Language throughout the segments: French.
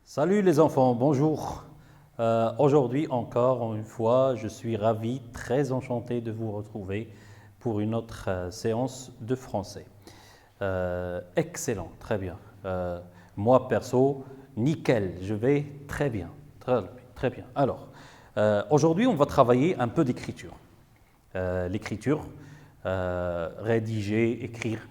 Salut les enfants, bonjour. Aujourd'hui encore une fois, je suis ravi, très enchanté de vous retrouver pour une autre séance de français. Excellent, très bien. Moi perso, nickel, je vais très bien, très bien. Alors, aujourd'hui on va travailler un peu d'écriture. L'écriture, rédiger, écrire,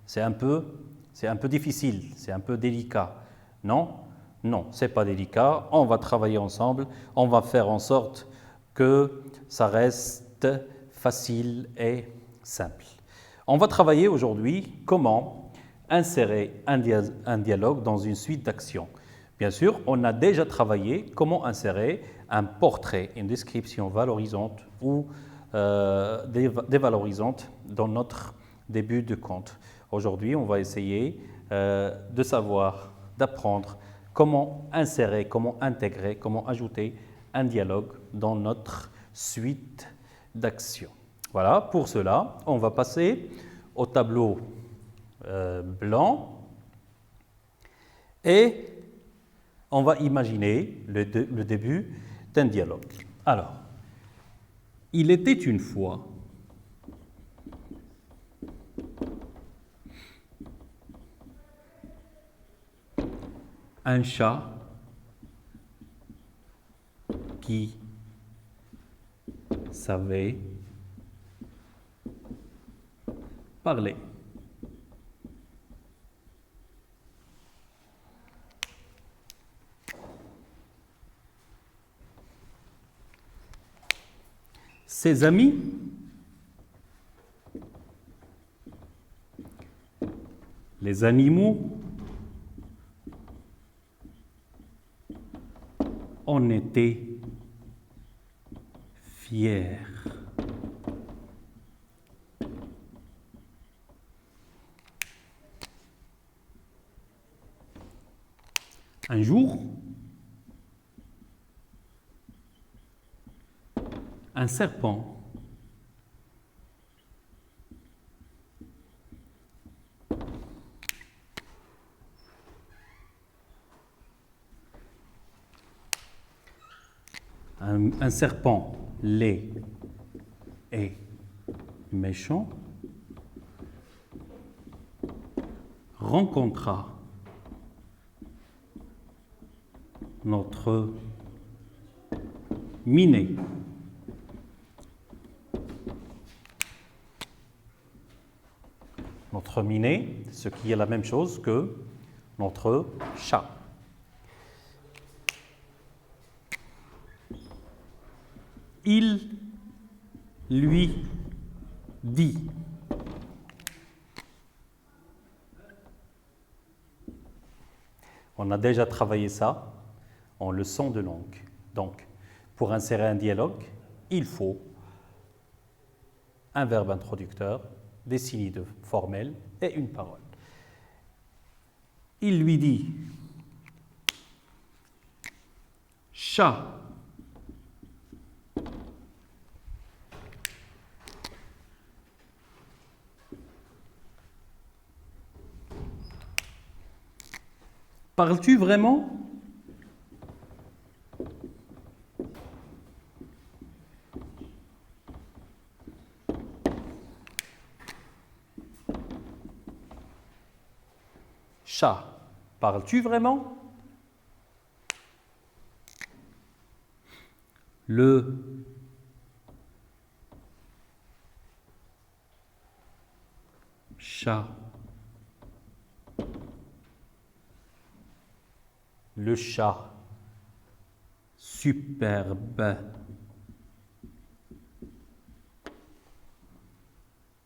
c'est un peu, c'est un peu difficile, c'est un peu délicat. Non, non, c'est pas délicat. On va travailler ensemble. On va faire en sorte que ça reste facile et simple. On va travailler aujourd'hui comment insérer un dialogue dans une suite d'actions. Bien sûr, on a déjà travaillé comment insérer un portrait, une description valorisante ou dévalorisante dans notre début de compte. Aujourd'hui, on va essayer de savoir, d'apprendre comment insérer, comment intégrer, comment ajouter un dialogue dans notre suite d'actions. Voilà, pour cela, on va passer au tableau blanc et on va imaginer le début d'un dialogue. Alors, il était une fois un chat qui savait parler. Ses amis les animaux en étaient fiers. Un jour, un serpent un serpent laid et méchant rencontra notre minet. Notre minet, ce qui est la même chose que notre chat. Il lui dit. On a déjà travaillé ça en leçon de langue. Donc, pour insérer un dialogue, il faut un verbe introducteur, des signes formels et une parole. Il lui dit chat. Parles-tu vraiment? Chat, parles-tu vraiment? Le chat. Le chat. Superbe.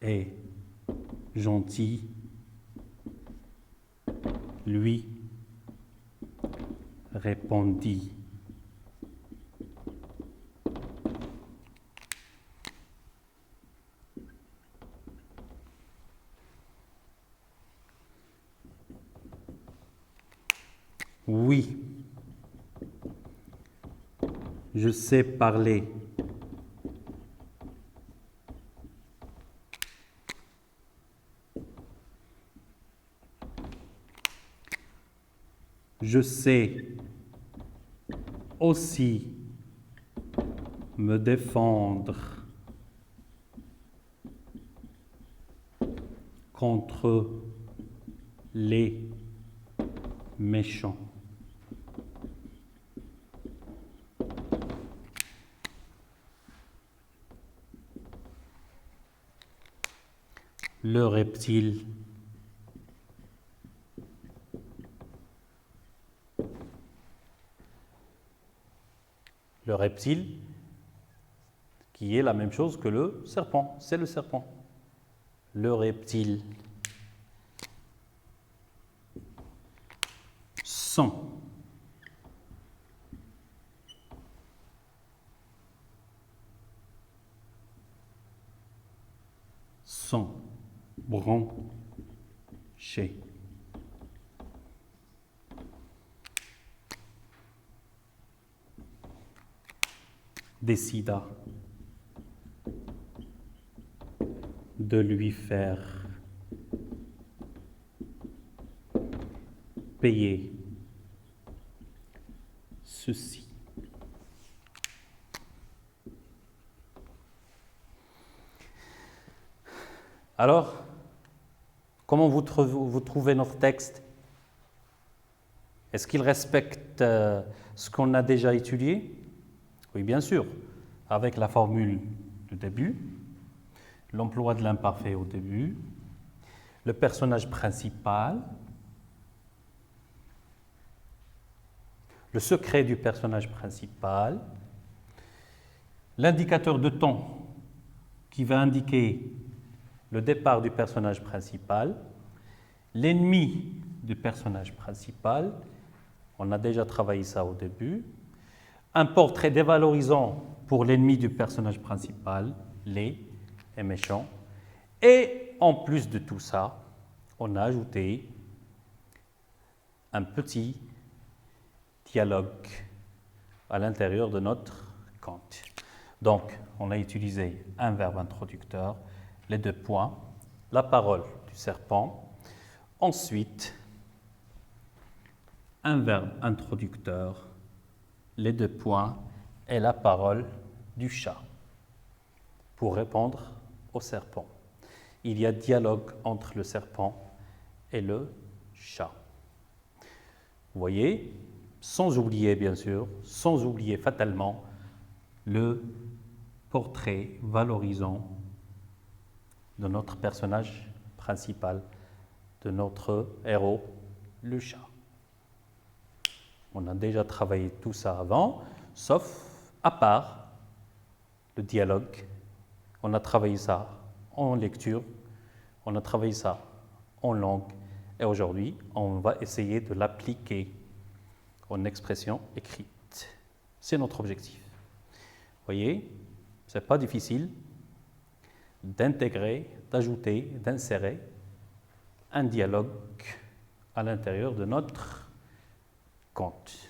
Et gentil. Lui répondit. Oui, je sais parler. Je sais aussi me défendre contre les méchants. Le reptile qui est la même chose que le serpent, c'est le serpent. Le reptile sent branché décida de lui faire payer ceci. Alors, comment vous trouvez notre texte? Est-ce qu'il respecte ce qu'on a déjà étudié? Oui, bien sûr, avec la formule du début, l'emploi de l'imparfait au début, le personnage principal, le secret du personnage principal, l'indicateur de temps qui va indiquer le départ du personnage principal, l'ennemi du personnage principal, on a déjà travaillé ça au début, un portrait dévalorisant pour l'ennemi du personnage principal, laid et méchant, et en plus de tout ça, on a ajouté un petit dialogue à l'intérieur de notre conte. Donc, on a utilisé un verbe introducteur, les 2 points, la parole du serpent, ensuite un verbe introducteur, les 2 points et la parole du chat pour répondre au serpent. Il y a dialogue entre le serpent et le chat. Vous voyez, sans oublier bien sûr, sans oublier fatalement le portrait valorisant de notre personnage principal, de notre héros, le chat. On a déjà travaillé tout ça avant, sauf à part le dialogue. On a travaillé ça en lecture, on a travaillé ça en langue, et aujourd'hui, on va essayer de l'appliquer en expression écrite. C'est notre objectif. Vous voyez, ce n'est pas difficile d'intégrer, d'ajouter, d'insérer un dialogue à l'intérieur de notre conte.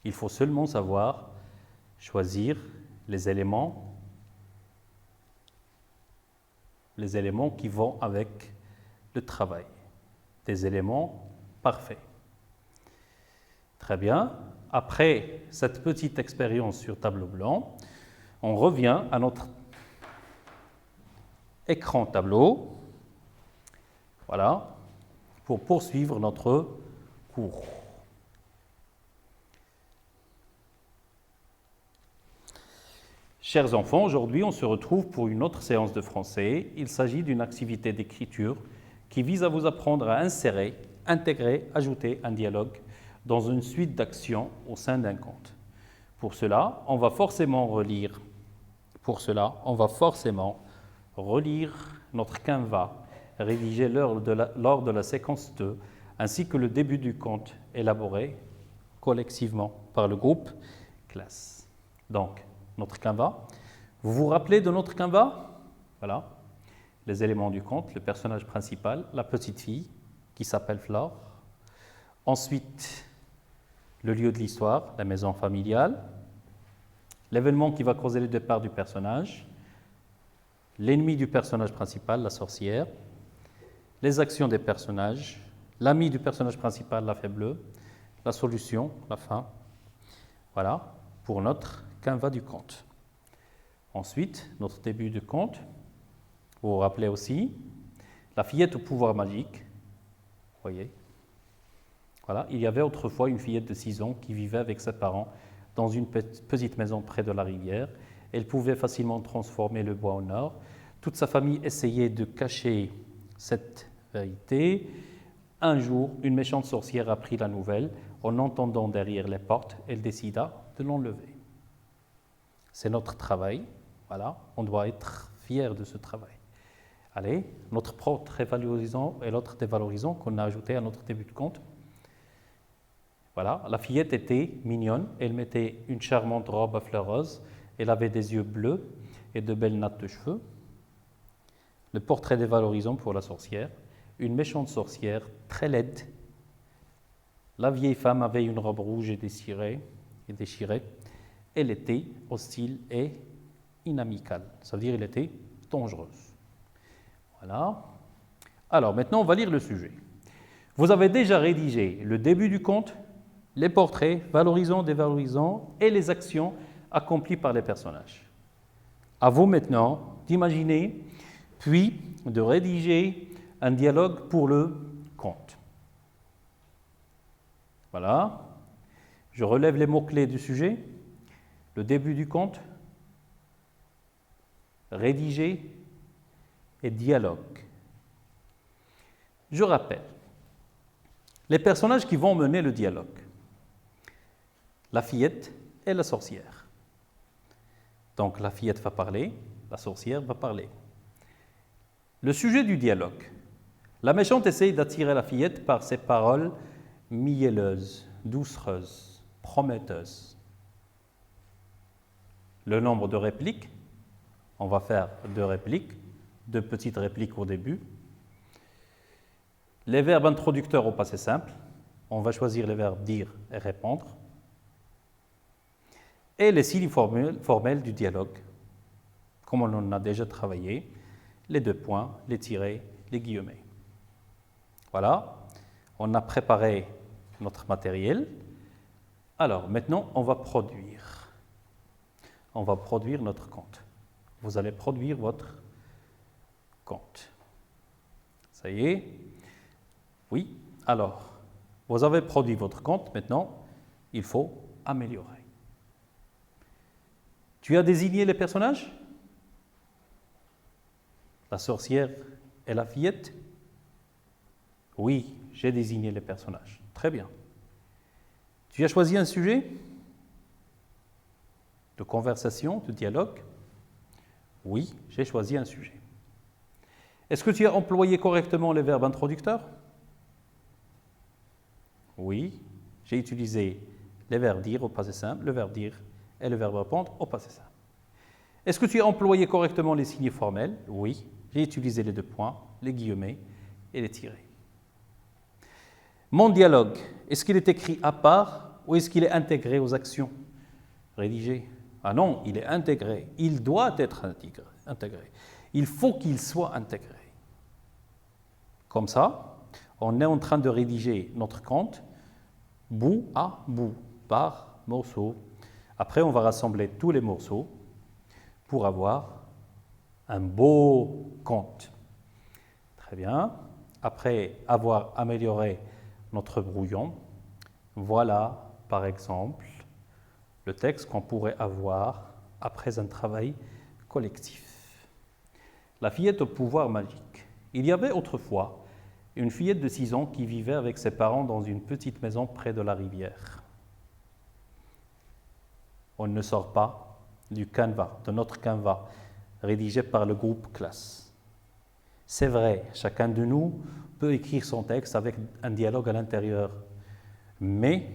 Il faut seulement savoir choisir les éléments qui vont avec le travail, des éléments parfaits. Très bien. Après cette petite expérience sur tableau blanc, on revient à notre écran tableau, voilà, pour poursuivre notre cours. Chers enfants, aujourd'hui, on se retrouve pour une autre séance de français. Il s'agit d'une activité d'écriture qui vise à vous apprendre à insérer, intégrer, ajouter un dialogue dans une suite d'actions au sein d'un conte. Pour cela, on va forcément relire notre Canva rédigé lors de la séquence 2, ainsi que le début du conte élaboré collectivement par le groupe classe. Donc, notre Canva. Vous vous rappelez de notre Canva? Voilà. Les éléments du conte, le personnage principal, la petite fille qui s'appelle Flore. Ensuite, le lieu de l'histoire, la maison familiale. L'événement qui va causer le départ du personnage. L'ennemi du personnage principal, la sorcière. Les actions des personnages. L'ami du personnage principal l'a fait bleu. La solution, la fin. Voilà, pour notre canevas du conte. Ensuite, notre début de conte. Vous vous rappelez aussi, la fillette au pouvoir magique. Vous voyez. Voilà, il y avait autrefois une fillette de 6 ans qui vivait avec ses parents dans une petite maison près de la rivière. Elle pouvait facilement transformer le bois en or. Toute sa famille essayait de cacher cette vérité. Un jour, une méchante sorcière apprit la nouvelle. En entendant derrière les portes, elle décida de l'enlever. C'est notre travail. Voilà, on doit être fier de ce travail. Allez, notre propre valorisant et l'autre dévalorisant qu'on a ajouté à notre début de conte. Voilà, la fillette était mignonne. Elle mettait une charmante robe à fleurs roses. Elle avait des yeux bleus et de belles nattes de cheveux. Le portrait dévalorisant pour la sorcière. Une méchante sorcière, très laide. La vieille femme avait une robe rouge et déchirée. Elle était hostile et inamicale. Ça veut dire qu'elle était dangereuse. Voilà. Alors, maintenant, on va lire le sujet. Vous avez déjà rédigé le début du conte, les portraits, valorisants, dévalorisants et les actions accomplies par les personnages. À vous maintenant d'imaginer, puis de rédiger un dialogue pour le conte. Voilà. Je relève les mots-clés du sujet. Le début du conte, rédiger et dialogue. Je rappelle les personnages qui vont mener le dialogue. La fillette et la sorcière. Donc la fillette va parler, la sorcière va parler. Le sujet du dialogue. La méchante essaye d'attirer la fillette par ses paroles mielleuses, doucereuses, prometteuses. Le nombre de répliques, on va faire 2 répliques, 2 petites répliques au début. Les verbes introducteurs au passé simple, on va choisir les verbes dire et répondre. Et les signes formels du dialogue, comme on en a déjà travaillé, les 2 points, les tirets, les guillemets. Voilà, on a préparé notre matériel. Alors, maintenant, on va produire. On va produire notre conte. Vous allez produire votre conte. Ça y est? Oui. Alors, vous avez produit votre conte. Maintenant, il faut améliorer. Tu as désigné les personnages? La sorcière et la fillette? Oui, j'ai désigné les personnages. Très bien. Tu as choisi un sujet de conversation, de dialogue? Oui, j'ai choisi un sujet. Est-ce que tu as employé correctement les verbes introducteurs? Oui, j'ai utilisé les verbes dire au passé simple, le verbe dire et le verbe répondre au passé simple. Est-ce que tu as employé correctement les signes formels? Oui, j'ai utilisé les 2 points, les guillemets et les tirets. Mon dialogue, est-ce qu'il est écrit à part ou est-ce qu'il est intégré aux actions rédigées? Ah non, il est intégré. Il doit être intégré. Il faut qu'il soit intégré. Comme ça, on est en train de rédiger notre conte bout à bout, par morceau. Après, on va rassembler tous les morceaux pour avoir un beau conte. Très bien. Après avoir amélioré notre brouillon, voilà, par exemple, le texte qu'on pourrait avoir après un travail collectif. La fillette au pouvoir magique. Il y avait autrefois une fillette de 6 ans qui vivait avec ses parents dans une petite maison près de la rivière. On ne sort pas du canevas, de notre canevas, rédigé par le groupe classe. C'est vrai, chacun de nous peut écrire son texte avec un dialogue à l'intérieur, mais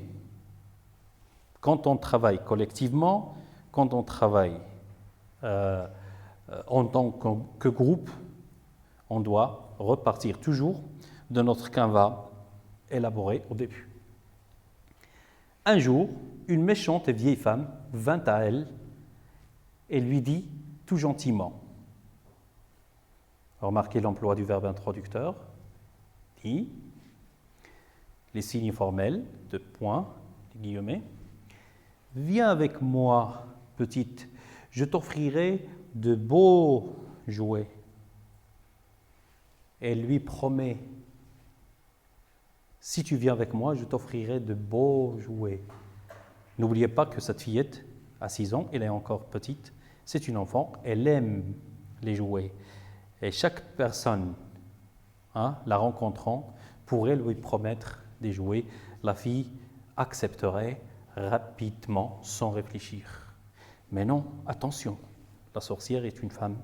quand on travaille collectivement, quand on travaille en tant que groupe, on doit repartir toujours de notre canevas élaboré au début. Un jour, une méchante et vieille femme vint à elle et lui dit tout gentiment, remarquez l'emploi du verbe introducteur, dit, les signes formels, de points, les guillemets. Viens avec moi, petite, je t'offrirai de beaux jouets. Elle lui promet, si tu viens avec moi, je t'offrirai de beaux jouets. N'oubliez pas que cette fillette, à 6 ans, elle est encore petite, c'est une enfant, elle aime les jouets. Et chaque personne la rencontrant pourrait lui promettre des jouets. La fille accepterait rapidement sans réfléchir. Mais non, attention, la sorcière est une femme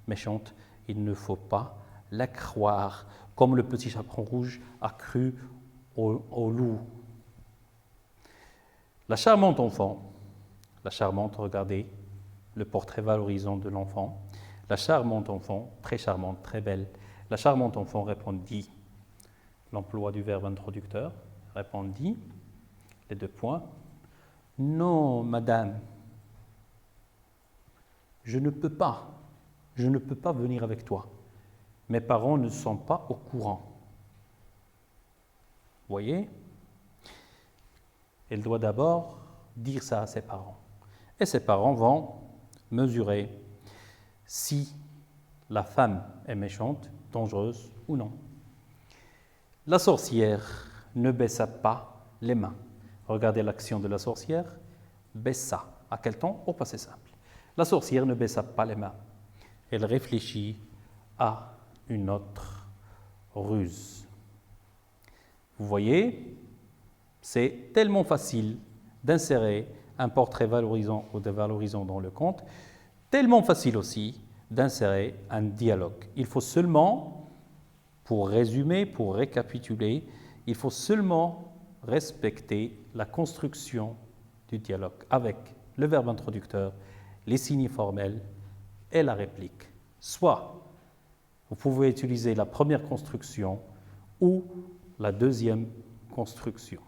méchante, il ne faut pas la croire, comme le petit chaperon rouge a cru au loup. La charmante enfant, regardez le portrait valorisant de l'enfant. La charmante enfant, très charmante, très belle. La charmante enfant répondit, l'emploi du verbe introducteur, répondit, les 2 points, non, madame, je ne peux pas venir avec toi. Mes parents ne sont pas au courant. Vous voyez? Elle doit d'abord dire ça à ses parents. Et ses parents vont mesurer si la femme est méchante, dangereuse ou non. La sorcière ne baissa pas les mains. Regardez l'action de la sorcière. Baissa. À quel temps? Au passé simple. La sorcière ne baissa pas les mains. Elle réfléchit à une autre ruse. Vous voyez, c'est tellement facile d'insérer un portrait valorisant ou dévalorisant dans le conte, tellement facile aussi d'insérer un dialogue. Il faut seulement, pour résumer, pour récapituler, il faut seulement respecter la construction du dialogue avec le verbe introducteur, les signes formels et la réplique. Soit vous pouvez utiliser la première construction ou la deuxième construction.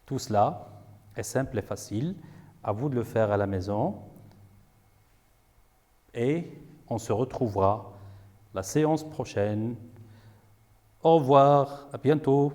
Tout cela est simple et facile. À vous de le faire à la maison. Et on se retrouvera la séance prochaine. Au revoir, à bientôt.